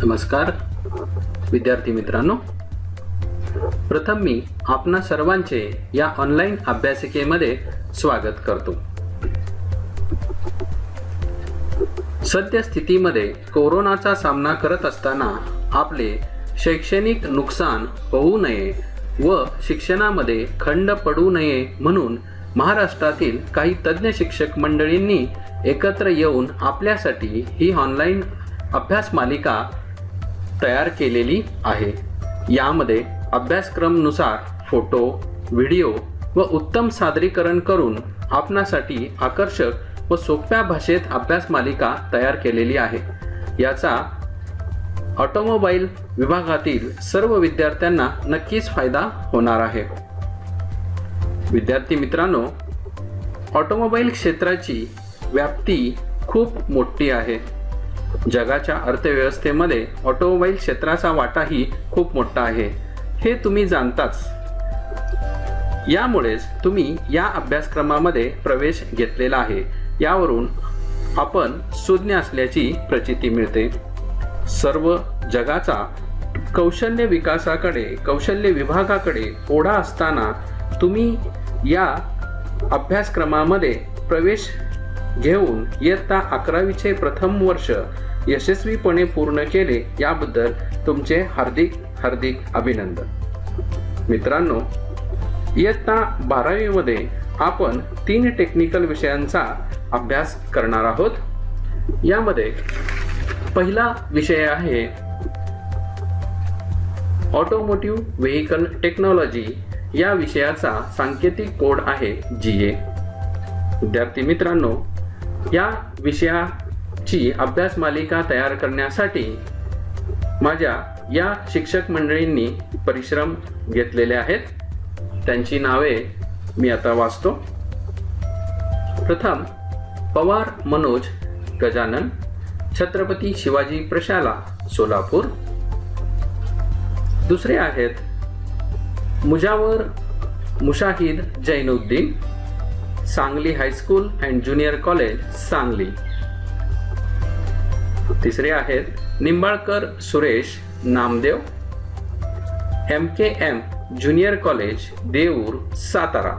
नमस्कार विद्यार्थी मित्रांनो, प्रथम मी आपणा सर्वांचे या ऑनलाईन अभ्यासिकेमध्ये स्वागत करतो। सद्यस्थितीमध्ये कोरोनाचा सामना करत असताना आपले शैक्षणिक नुकसान होऊ नये व शिक्षणामध्ये खंड पडू नये म्हणून महाराष्ट्रातील काही तज्ञ शिक्षक मंडळींनी एकत्र येऊन आपल्यासाठी ही ऑनलाईन अभ्यास मालिका तयार केलेली आहे। यामध्ये अभ्यासक्रमानुसार फोटो, व्हिडिओ व उत्तम सादरीकरण करून आपणासाठी आकर्षक व सोप्या भाषेत अभ्यास मालिका तयार केलेली आहे। याचा ऑटोमोबाईल विभागातील सर्व विद्यार्थ्यांना नक्कीच फायदा होणार आहे। विद्यार्थी मित्रांनो, ऑटोमोबाईल क्षेत्राची व्याप्ती खूप मोठी आहे। जगाच्या अर्थव्यवस्थेमध्ये ऑटोमोबाईल क्षेत्राचा वाटाही खूप मोठा आहे, हे तुम्ही जाणताच। यामुळेच तुम्ही या अभ्यासक्रमामध्ये प्रवेश घेतलेला आहे। यावरून आपण सुज्ञ असल्याची प्रचिती मिळते। सर्व जगाचा कौशल्य विकासाकडे, कौशल्य विभागाकडे ओढा असताना तुम्ही या अभ्यासक्रमामध्ये प्रवेश घेऊन इयत्ता 11वीचे प्रथम वर्ष यशस्वीपणे पूर्ण केले, याबद्दल तुमचे हार्दिक हार्दिक अभिनंदन। मित्रांनो, इयत्ता 12वीमध्ये आपण 3 टेक्निकल विषयांचा अभ्यास करणार आहोत। यामध्ये पहिला विषय आहे ऑटोमोटिव्ह व्हेइकल टेक्नॉलॉजी। या विषयाचा सांकेतिक कोड आहे GA। विद्यार्थी मित्रांनो, या विषयाची अभ्यास मालिका तयार करण्यासाठी माझ्या या शिक्षक मंडळींनी परिश्रम घेतलेले आहेत। त्यांची नावे मी आता वाचतो। प्रथम पवार मनोज गजानन, छत्रपती शिवाजी प्रशाला, सोलापूर। दुसरे आहेत Mujawar Mushahid Jainuddin, Sangli high school and junior college, Sangli. तिसरे आहेत Nimbalkar Suresh Namdev, MKM junior college, Deur, Satara.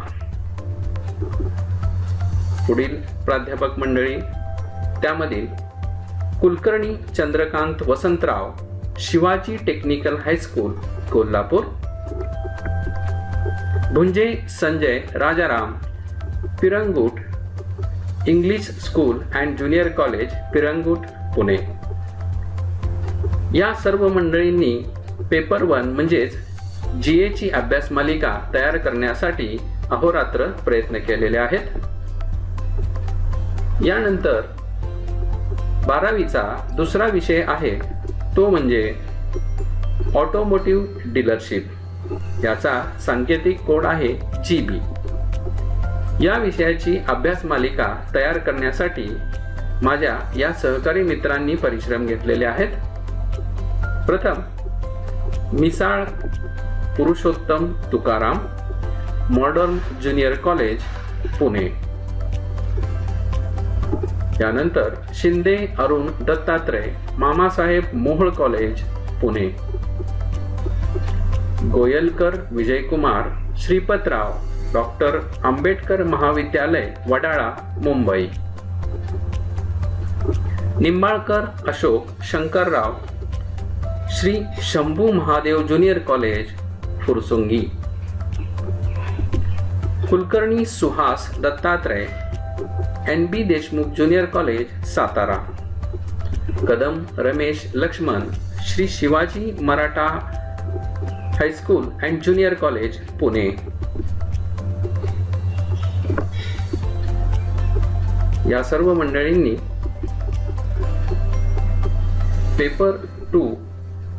पुढील प्राध्यापक मंडळी, त्यामधील Kulkarni Chandrakant Vasantrao, Shivaji technical high school, Kolhapur. Bhunje Sanjay Rajaram, Pirangut English school and junior college, Pirangut, Pune. या सर्व मंडळींनी पेपर 1 म्हणजेच GA ची अभ्यास मालिका तयार करण्यासाठी अहोरात्र प्रयत्न केलेले आहेत। यानंतर 12वीचा दुसरा विषय आहे तो म्हणजे ऑटोमोटिव्ह डीलरशिप। याचा सांकेतिक कोड आहे GB। या विषयाची अभ्यास मालिका तयार करण्यासाठी माझ्या या सहकारी मित्रांनी परिश्रम घेतलेले आहेत। प्रथम Misal Purushottam Tukaram, modern junior college, Pune. यानंतर शिंदे अरुण दत्तात्रय, मामासाहेब मोहोळ कॉलेज, पुणे। गोयलकर विजयकुमार, श्रीपतराव, डॉक्टर आंबेडकर महाविद्यालय, Wadala, Mumbai. Nimbalkar Ashok Shankarrao, Shri Shambhu Mahadev junior college, Fursungi. Kulkarni Suhas Dattatray, NB Deshmukh junior college, Satara. Kadam Ramesh Laxman, Shri Shivaji Maratha high school and junior college, Pune. या सर्व मंडळींनी पेपर 2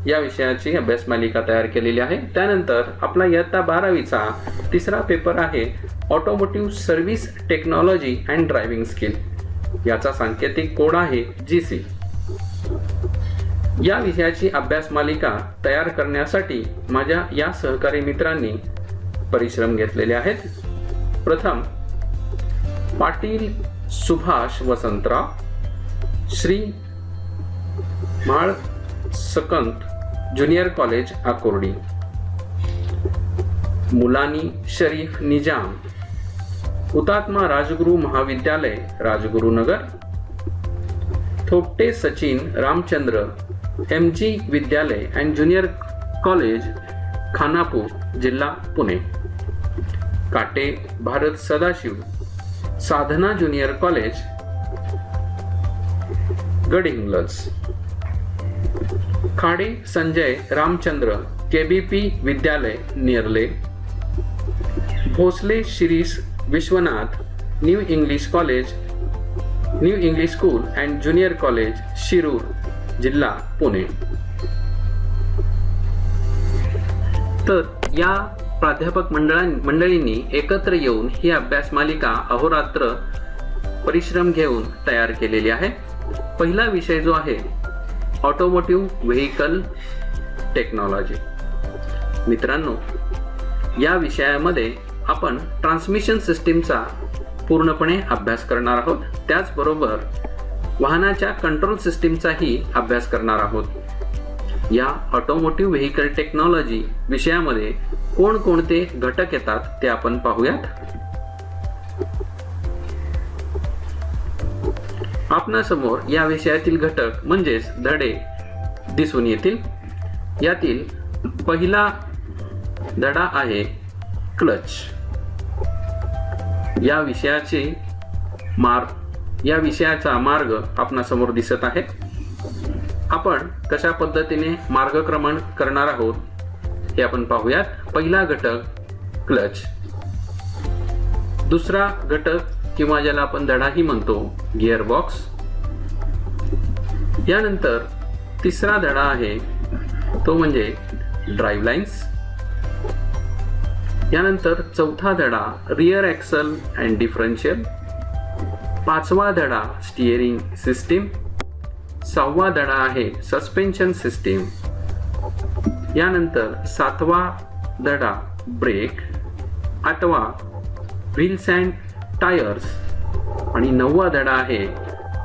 या विषयाची अभ्यास मालिका तयार केलेली आहे। त्यानंतर आपला इयत्ता 12वीचा तिसरा पेपर आहे automotive service technology and driving skill. याचा सांकेतिक कोड आहे GC। या विषयाची अभ्यास मालिका तयार करण्यासाठी माझ्या या सहकारी मित्रांनी परिश्रम घेतलेले आहेत। प्रथम Patil Subhash Vasantrao, Shri Mal Sakant junior college Akurdi, Mulani Sharif Nizam Hutatma Rajguru Mahavidyalaya Rajgurunagar, Thopte Sachin Ramchandra MG Vidyalaya and junior college Khanapur जिल्हा Pune, Kate Bharat Sadashiv Sadhana junior college Gadhinglaj, Khade Sanjay Ramchandra KBP Vidyalaya Nerle, Bhosale Shirish Vishwanath new English school and junior college Shirur जिल्हा पुणे. तर या प्राध्यापक मंडळींनी एकत्र येऊन ही अभ्यास मालिका अहोरात्र परिश्रम घेऊन तयार केलेली आहे. पहिला विषय जो आहे ऑटोमोटिव्ह व्हेइकल टेक्नॉलॉजी. मित्रांनो, या विषयामध्ये आपण ट्रान्समिशन सिस्टीमचा पूर्णपणे अभ्यास करणार आहोत. त्याचबरोबर वाहनाच्या कंट्रोल सिस्टीमचाही अभ्यास करणार आहोत. या ऑटोमोटिव्ह व्हेइकल टेक्नॉलॉजी विषयामध्ये कोणकोणते घटक येतात ते आपण पाहूयात. आपणासमोर या विषयातील घटक म्हणजेच धडे दिसून येतील. यातील पहिला धडा आहे क्लच. या विषयाचा मार्ग आपणासमोर दिसत आहे. आपण कशा पद्धतीने मार्गक्रमण करणार आहोत हे आपण पाहूयात. पहिला घटक क्लच, दुसरा घटक किंवा ज्याला आपण धडाही म्हणतो गिअर बॉक्स. यानंतर तिसरा धडा आहे तो म्हणजे ड्राईव्ह लाईन्स. यानंतर चौथा धडा रियर ॲक्सल अँड डिफरन्शियल, पाचवा धडा स्टिअरिंग सिस्टीम, सहावा धडा आहे सस्पेन्शन सिस्टीम. यानंतर सातवा धडा ब्रेक, आठवा व्हील्स अँड टायर्स आणि नववा धडा आहे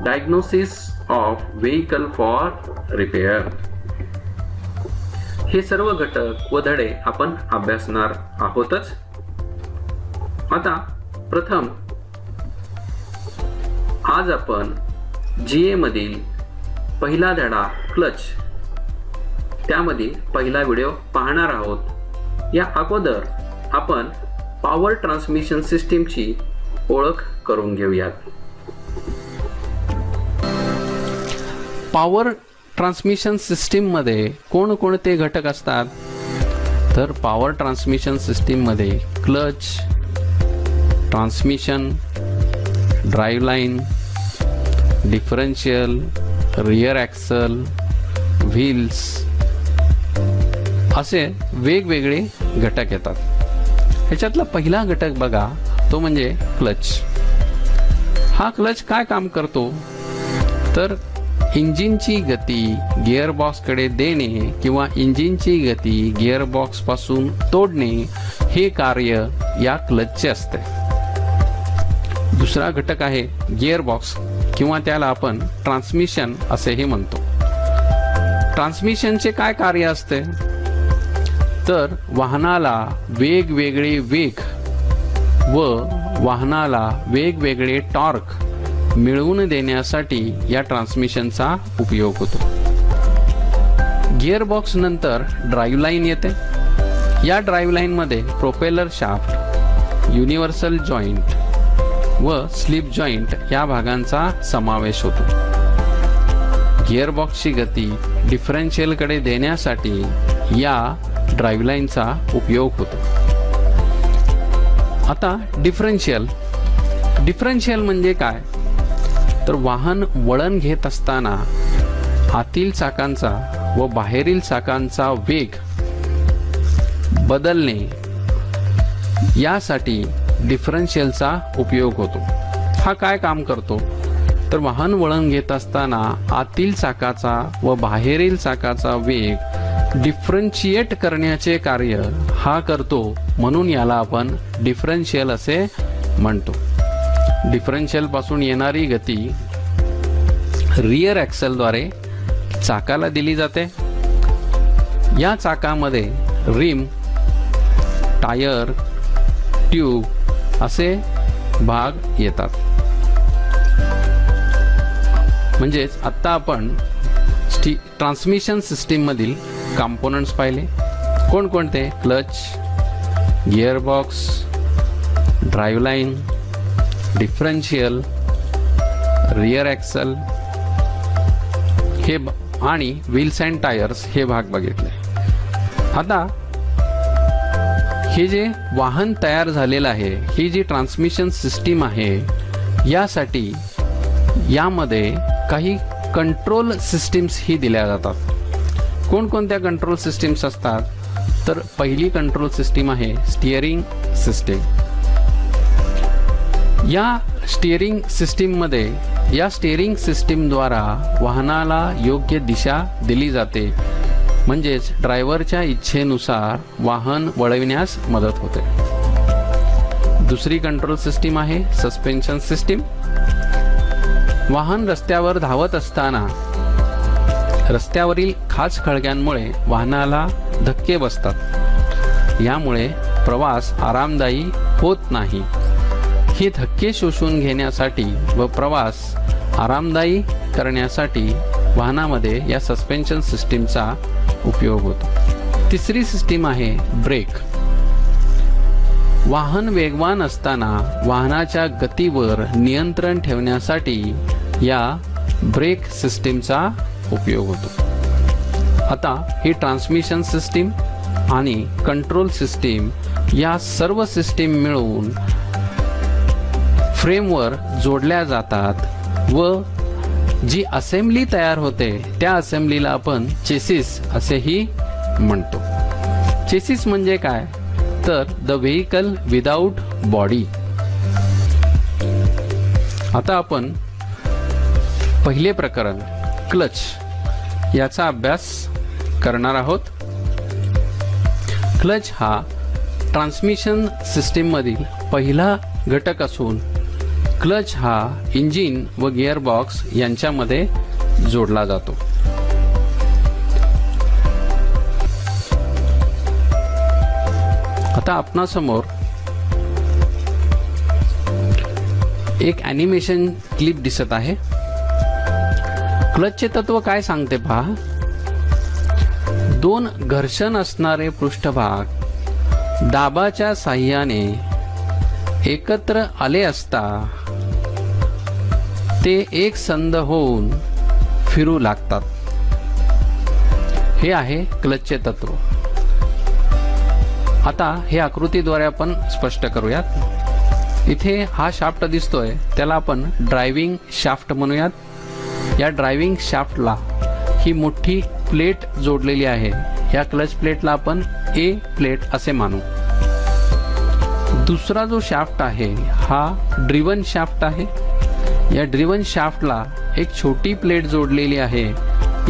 diagnosis of vehicle for repair. हे सर्व घटक व धडे आपण अभ्यासणार आहोतच. आता प्रथम आज आपण GA मधील पहिला धडा क्लच त्यामधील पहिला व्हिडिओ पाहणार आहोत. या अगोदर आपण पॉवर ट्रान्समिशन सिस्टीमची ओळख करून घेऊयात. पॉवर ट्रान्समिशन सिस्टीममध्ये कोणकोणते घटक असतात? तर पॉवर ट्रान्समिशन सिस्टीममध्ये clutch, transmission, drive line, differential, rear axle, wheels असे वेगवेगळे घटक येतात. ह्याच्यातला पहिला घटक बघा तो म्हणजे क्लच. हा क्लच काय काम करतो? तर इंजिनची गती गिअरबॉक्सकडे देणे किंवा इंजिनची गती गिअरबॉक्सपासून तोडणे हे कार्य या क्लचचे असते. दुसरा घटक आहे गिअरबॉक्स किंवा त्याला आपण ट्रान्समिशन असेही म्हणतो. ट्रान्समिशनचे काय कार्य असते? तर वाहनाला वेगवेगळे वेग व वाहनाला वेगवेगळे टॉर्क मिळवून देण्यासाठी या ट्रान्समिशनचा उपयोग होतो. गिअरबॉक्स नंतर ड्राईव्ह लाईन येते. या ड्राईव्ह लाईनमध्ये प्रोपेलर शाफ्ट, युनिव्हर्सल जॉईंट व स्लिप जॉईंट या भागांचा समावेश होतो. गिअरबॉक्सची गती डिफरन्शियलकडे देण्यासाठी या ड्राईव्ह लाईनचा उपयोग होतो. आता डिफरन्शियल म्हणजे काय? तर वाहन वळण घेत असताना आतील चाकांचा व बाहेरील चाकांचा वेग बदलणे यासाठी डिफरन्शियलचा उपयोग होतो. हा काय काम करतो? तर वाहन वळण घेत असताना आतील चाकाचा व बाहेरील चाकाचा वेग डिफरन्शिएट करण्याचे कार्य हा करतो, म्हणून याला आपण डिफरन्शियल असे म्हणतो. डिफरन्शियल पासून येणारी गती रियर ॲक्सलद्वारे चाकाला दिली जाते या चाकामध्ये रिम, टायर, ट्यूब असे भाग येतात. म्हणजेच आत्ता आपण ट्रान्समिशन सिस्टीम मधील कंपोनंट्स पाहिले. कोणकोणते? Clutch, gearbox, drive line, differential, rear axle हे आणि व्हील्स अँड टायर्स हे भाग बघितले. आता हे जे वाहन तयार झालेलं आहे, ही जी ट्रान्समिशन सिस्टीम आहे, यासाठी यामध्ये काही कंट्रोल सिस्टीम्स ही दिल्या जातात. कोणकोणत्या कंट्रोल सिस्टीम्स असतात? तर पहिली कंट्रोल सिस्टीम आहे स्टिअरिंग सिस्टीम. या स्टिअरिंग सिस्टीमद्वारा वाहनाला योग्य दिशा दिली जाते. म्हणजेच ड्रायव्हरच्या इच्छेनुसार वाहन वळविण्यास मदत होते. दुसरी कंट्रोल सिस्टीम आहे सस्पेन्शन सिस्टीम. वाहन रस्त्यावर धावत असताना रस्त्यावरील खाच खळग्यांमुळे वाहनाला धक्के बसतात. यामुळे प्रवास आरामदायी होत नाही. हे धक्के शोषून घेण्यासाठी व प्रवास आरामदायी करण्यासाठी वाहनामध्ये या सस्पेन्शन सिस्टीमचा उपयोग होतो. तिसरी सिस्टीम आहे ब्रेक. वाहन वेगवान असताना वाहनाच्या गतीवर नियंत्रण ठेवण्यासाठी या ब्रेक सिस्टीमचा उपयोग होतो. आता ही ट्रान्समिशन सिस्टीम आणि कंट्रोल सिस्टीम या सर्व सिस्टीम मिळून फ्रेमवर जोडल्या जातात व जी असेंब्ली तयार होते त्या असेंब्लीला आपण चेसिस असेही म्हणतो. चेसिस म्हणजे काय? तर द व्हेइकल विदाउट बॉडी. आता आपण पहिले प्रकरण क्लच याचा अभ्यास करणार आहोत. क्लच हा ट्रान्समिशन सिस्टीम मधील पहिला घटक असून क्लच हा इंजिन व गिअरबॉक्स यांच्यामध्ये जोडला जातो. आता आपणासमोर एक ॲनिमेशन क्लिप दिसत आहे. क्लचचे तत्व काय सांगते पहा. दोन घर्षण असणारे पृष्ठभाग दाबाच्या साह्याने एकत्र आले असता ते एक संध होऊन फिरू लागतात. हे आहे क्लचचे तत्व. आता हे आकृतीद्वारे आपण स्पष्ट करूयात. इथे हा शाफ्ट दिसतोय त्याला आपण ड्रायव्हिंग शाफ्ट म्हणूयात. या ड्रायव्हिंग शाफ्टला ही मोठी प्लेट जोडलेली आहे. या क्लच प्लेटला आपण ए प्लेट असे मानू. दुसरा जो शाफ्ट आहे हा ड्रिव्हन शाफ्ट आहे. या ड्रिव्हन शाफ्टला एक छोटी प्लेट जोडलेली आहे.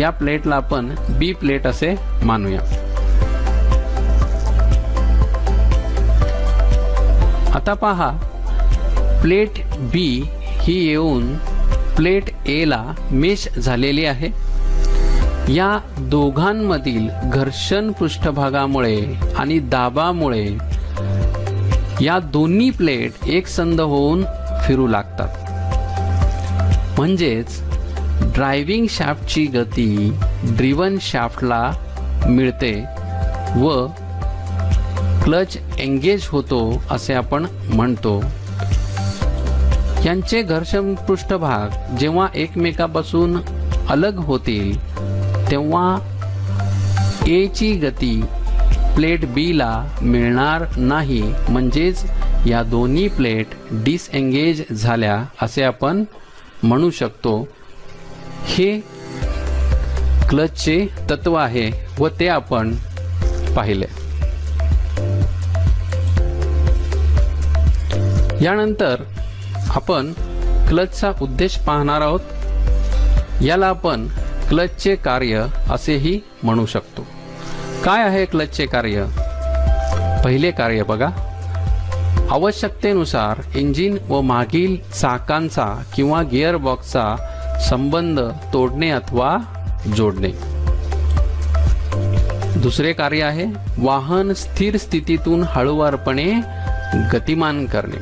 या प्लेटला आपण बी प्लेट असे मानूया. आता पहा, प्लेट बी ही येऊन प्लेट ए ला मेश झालेली आहे. या दोघांमधील घर्षण पृष्ठभागामुळे आणि दाबामुळे या दोन्ही प्लेट एकसंध होऊन फिरू लागतात. म्हणजेच ड्रायव्हिंग शाफ्टची गती ड्रिव्हन शाफ्टला मिळते व क्लच एंगेज होतो असे आपण म्हणतो. यांचे घर्षण पृष्ठभाग जेव्हा एकमेकापासून अलग होतील तेव्हा ए ची गती प्लेट बी ला मिळणार नाही. म्हणजेच या दोन्ही प्लेट डिसएंगेज झाल्या असे आपण म्हणू शकतो. हे क्लचचे तत्व आहे व ते आपण पाहिले. यानंतर आपण क्लचचा उद्देश पाहणार आहोत. याला आपण क्लचचे कार्य असेही म्हणू शकतो. काय आहे क्लचचे कार्य? पहिले कार्य बघा. आवश्यकतेनुसार इंजिन व मागील चाकांचा किंवा गिअरबॉक्सचा संबंध तोडणे अथवा जोडणे. दुसरे कार्य आहे वाहन स्थिर स्थितीतून हळूवारपणे गतिमान करणे.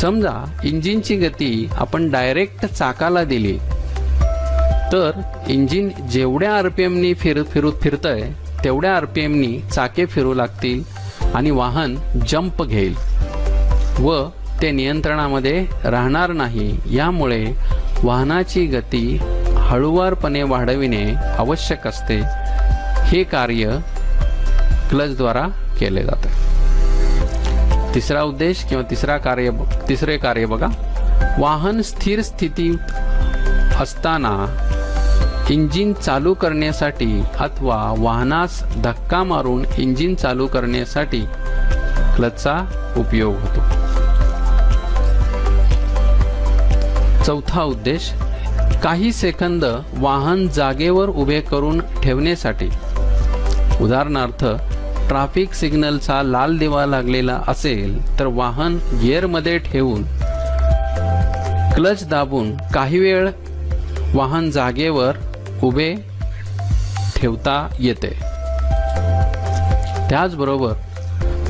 समजा इंजिनची गती आपण डायरेक्ट चाकाला दिली तर इंजिन जेवढ्या आरपीएमनी फिरतंय तेवढ्या आरपीएमनी चाके फिरू लागतील आणि वाहन जंप घेईल व ते नियंत्रणामध्ये राहणार नाही. यामुळे वाहनाची गती हळूवारपणे वाढविणे आवश्यक असते. हे कार्य क्लचद्वारा केले जाते. तिसरा उद्देश किंवा तिसरे कार्य बघा. वाहन स्थिर स्थितीत असताना इंजिन चालू करण्यासाठी अथवा वाहनास धक्का मारून इंजिन चालू करण्यासाठी क्लचचा उपयोग होतो. चौथा उद्देश काही सेकंद वाहन जागेवर उभे करून ठेवण्यासाठी. उदाहरणार्थ ट्रॅफिक सिग्नलचा लाल दिवा लागलेला असेल तर वाहन गिअरमध्ये ठेवून क्लच दाबून काही वेळ वाहन जागेवर उभे ठेवता येते. त्याचबरोबर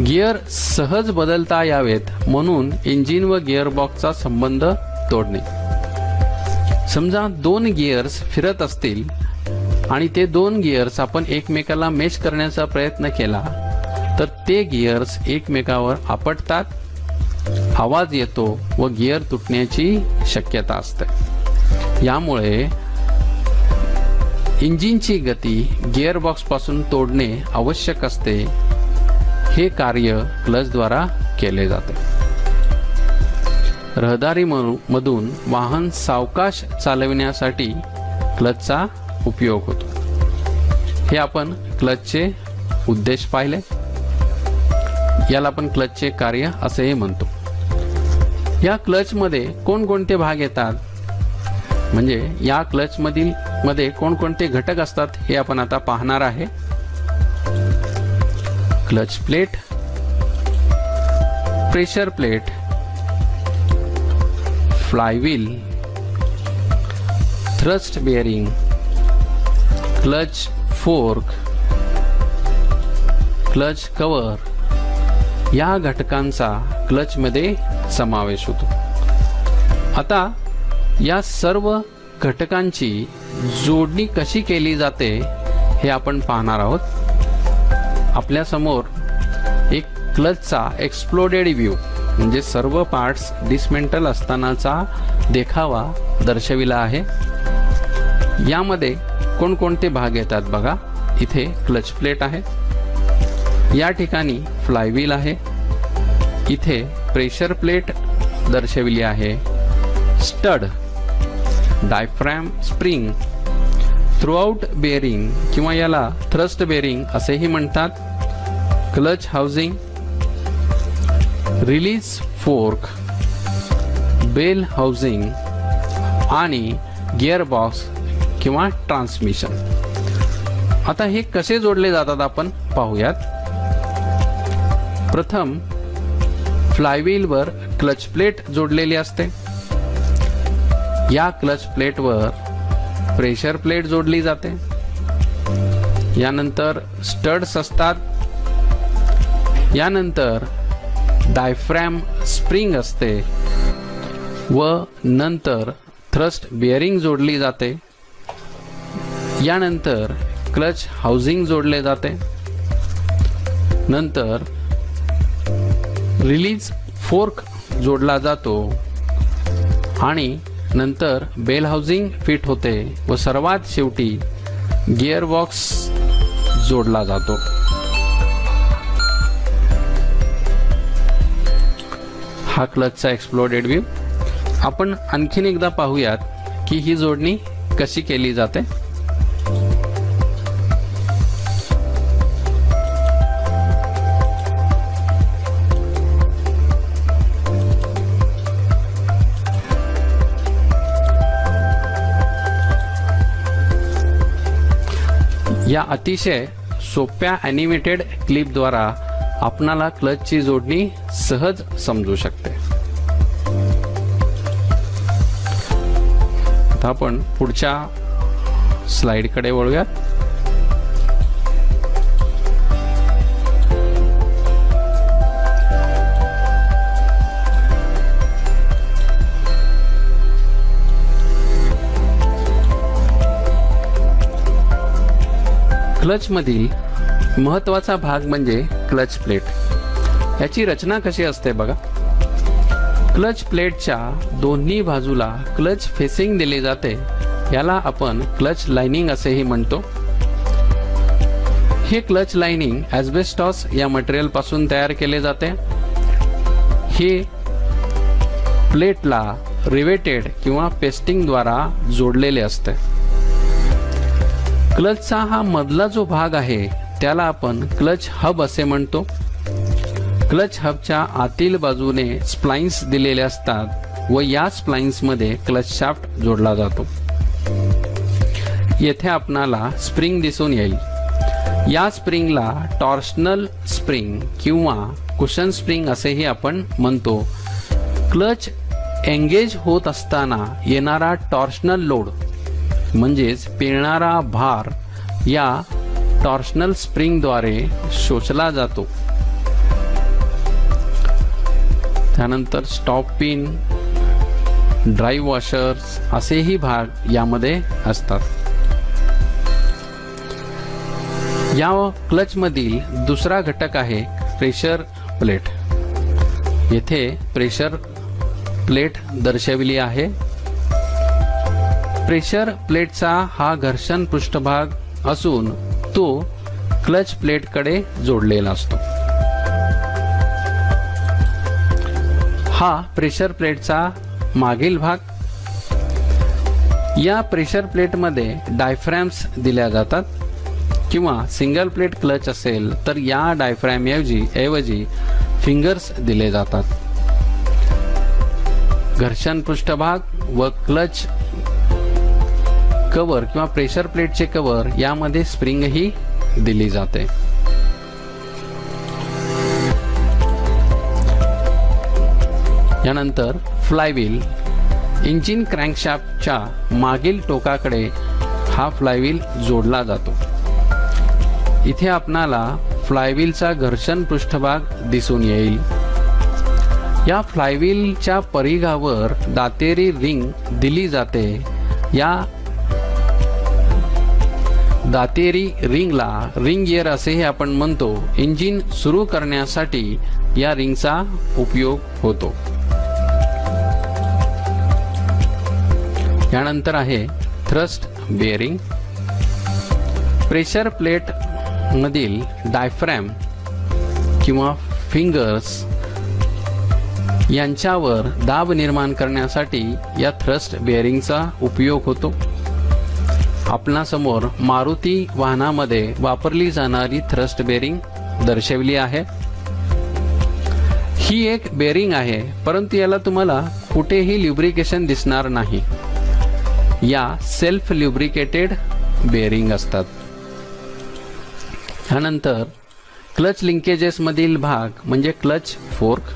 गिअर सहज बदलता यावेत म्हणून इंजिन व गिअरबॉक्सचा संबंध तोडणे. समजा दोन गिअर्स फिरत असतील आणि ते दोन गिअर्स आपण एकमेकाला मॅच करण्याचा प्रयत्न केला तर ते गिअर्स एकमेकावर आपटतात, आवाज येतो व गिअर तुटण्याची शक्यता असते. यामुळे इंजिनची गती गिअरबॉक्सपासून तोडणे आवश्यक असते. हे कार्य क्लचद्वारा केले जाते. रहदारीमधून वाहन सावकाश चालविण्यासाठी क्लचचा उपयोग होतो. हे आपण क्लचचे उद्देश पाहिले. याला आपण क्लचचे कार्य असेही म्हणतो. या क्लचमध्ये कोणकोणते भाग येतात म्हणजे या क्लचमध्ये कोणकोणते घटक असतात हे आपण आता पाहणार आहे. Clutch plate, pressure plate, flywheel, thrust bearing, clutch fork, clutch cover या घटकांचा क्लचमध्ये समावेश होतो. आता या सर्व घटकांची जोडणी कशी केली जाते हे आपण पाहणार आहोत. आपल्या समोर एक क्लचचा एक्सप्लोडेड व्ह्यू म्हणजे सर्व पार्ट्स डिसमेंटल असतानाचा देखावा दर्शविला आहे. यामध्ये कोणकोणते भाग येतात बघा. इथे क्लच प्लेट आहे, या ठिकाणी फ्लायव्हील आहे, इथे प्रेशर प्लेट दर्शविली आहे, stud, diaphragm spring, throwout bearing किंवा याला थ्रस्ट बेअरिंग असेही म्हणतात, clutch housing, release fork, bell housing आणि गिअरबॉक्स किंवा ट्रान्समिशन. आता हे कसे जोडले जातात आपण पाहूयात. प्रथम फ्लायव्हीलवर क्लच प्लेट जोडलेली असते. या क्लच प्लेटवर प्रेशर प्लेट जोडली जाते. यानंतर स्टड्स असतात. यानंतर डायफ्रॅम स्प्रिंग असते व नंतर थ्रस्ट बेअरिंग जोडली जाते. यानंतर क्लच हाऊसिंग जोडले जाते. नंतर रिलीज फोर्क जोडला जातो आणि नंतर बेल हाऊसिंग फिट होते व सर्वात शेवटी गिअरबॉक्स जोडला जातो. हा क्लचचा एक्सप्लोडेड व्ह्यू. आपण आणखीन एकदा पाहूयात की ही जोडणी कशी केली जाते. या अतिशय सोप्या ॲनिमेटेड क्लिपद्वारा आपणाला क्लचची जोडणी सहज समजू शकते. आता आपण पुढच्या स्लाइडकडे वळूयात. क्लचमधील महत्त्वाचा भाग म्हणजे क्लच प्लेट. याची रचना कशी असते बघा. क्लच प्लेटच्या दोन्ही बाजूला क्लच फेसिंग दिले जाते. याला आपण क्लच लाइनिंग असेही म्हणतो. हे क्लच लाइनिंग ॲस्बेस्टॉस या मटेरियल पासून तयार केले जाते. हे प्लेटला रिवेटेड किंवा पेस्टिंग द्वारा जोडलेले असते. क्लचचा हा मधला जो भाग आहे त्याला आपण क्लच हब असे म्हणतो. क्लच हबच्या आतील बाजूने स्प्लाइन्स दिलेले असतात व या स्प्लाइन्स मध्ये क्लच शाफ्ट जोडला जातो. येथे आपणाला स्प्रिंग दिसून येईल. या स्प्रिंगला टॉर्शनल स्प्रिंग किंवा कुशन स्प्रिंग असेही आपण म्हणतो. क्लच एंगेज होत असताना येणारा टॉर्शनल लोड म्हणजेच पेलणारा भार या टॉर्शनल स्प्रिंगद्वारे शोषला जातो. त्यानंतर स्टॉप पिन, ड्राईव्ह वॉशर्स असेही भाग यामध्ये असतात. या क्लचमधील दुसरा घटक आहे प्रेशर प्लेट. येथे प्रेशर प्लेट दर्शविली आहे. प्रेशर प्लेटचा हा घर्षण पृष्ठभाग असून तो क्लच प्लेटकडे जोडलेला असतो. हा प्रेशर प्लेटचा मागील भाग. या प्रेशर प्लेटमध्ये डायफ्रॅम्स दिल्या जातात किंवा सिंगल प्लेट क्लच असेल तर या डायफ्रॅम ऐवजी फिंगर्स दिले जातात. घर्षण पृष्ठभाग व क्लच कव्हर किंवा प्रेशर प्लेटचे कव्हर यामध्ये स्प्रिंग ही दिली जाते. यानंतर फ्लायव्हील. इंजिन क्रँकशाफ्टच्या मागील टोकाकडे हा फ्लायव्हील जोडला जातो. इथे आपणाला फ्लायव्हीलचा घर्षण पृष्ठभाग दिसून येईल. या फ्लायव्हीलच्या परिघावर दातेरी रिंग दिली जाते. या दातेरी रिंगला रिंग गिअर असेही आपण म्हणतो. इंजिन सुरू करण्यासाठी या रिंगचा उपयोग होतो. यानंतर आहे थ्रस्ट बेअरिंग. प्रेशर प्लेट मधील डायफ्रॅम किंवा फिंगर्स यांच्यावर दाब निर्माण करण्यासाठी या थ्रस्ट बेअरिंगचा उपयोग होतो. आपणासमोर मारुती वाहनामध्ये वापरली जाणारी थ्रस्ट बेअरिंग दर्शवली आहे. ही एक बेअरिंग आहे परंतु याला तुम्हाला कुठेही ल्युब्रिकेशन दिसणार नाही. या सेल्फ ल्युब्रिकेटेड बेअरिंग असतात. त्यानंतर क्लच लिंकेजेस मधील भाग म्हणजे क्लच फोर्क.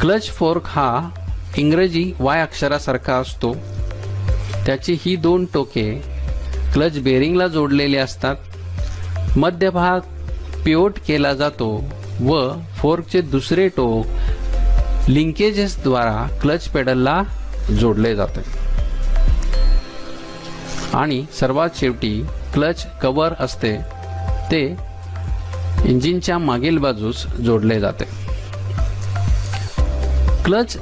क्लच फोर्क हा इंग्रजी वाय अक्षरासारखा असतो. त्याची ही दोन टोके क्लच बेअरिंगला जोडलेली असतात. मध्यभाग पिवोट केला जातो व फोर्कचे दुसरे टोक लिंकेजेसद्वारा क्लच पेडलला जोडले जाते. आणि सर्वात शेवटी क्लच कव्हर असते ते इंजिनच्या मागील बाजूस जोडले जाते. क्लच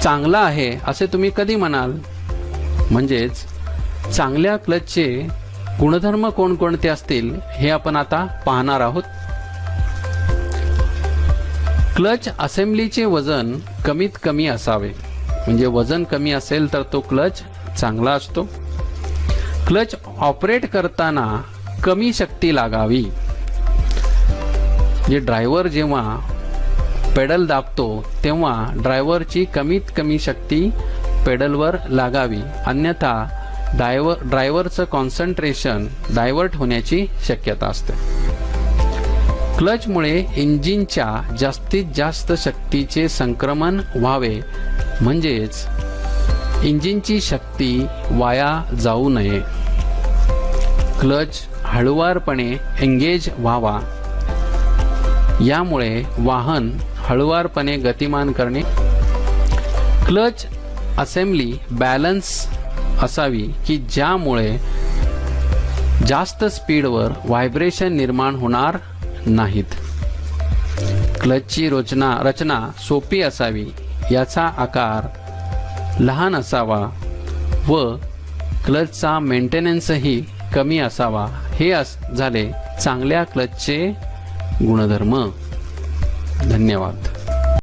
चांगला आहे असे तुम्ही कधी म्हणाल? म्हणजेच चांगल्या क्लचचे गुणधर्म कोणकोणते असतील हे आपण आता पाहणार आहोत. क्लच असेंब्लीचे वजन कमीत कमी असावे. म्हणजे वजन कमी असेल तर तो क्लच चांगला असतो. क्लच ऑपरेट करताना कमी शक्ती लागावी. जे ड्रायव्हर जेव्हा पेडल दाबतो तेव्हा ड्रायव्हरची कमीत कमी शक्ती पेडलवर लागावी, अन्यथा ड्रायव्हरचं कॉन्सन्ट्रेशन डायव्हर्ट होण्याची शक्यता असते. क्लचमुळे इंजिनच्या जास्तीत जास्त शक्तीचे संक्रमण व्हावे, म्हणजेच इंजिनची शक्ती वाया जाऊ नये. क्लच हळुवारपणे एंगेज व्हावा, यामुळे वाहन हळुवारपणे गतिमान करणे. क्लच असेंब्ली बॅलन्स असावी की ज्यामुळे जास्त स्पीडवर व्हायब्रेशन निर्माण होणार नाहीत. क्लचची रचना सोपी असावी, याचा आकार लहान असावा व क्लचचा मेंटेनन्सही कमी असावा. हे झाले चांगल्या क्लचचे गुणधर्म. धन्यवाद.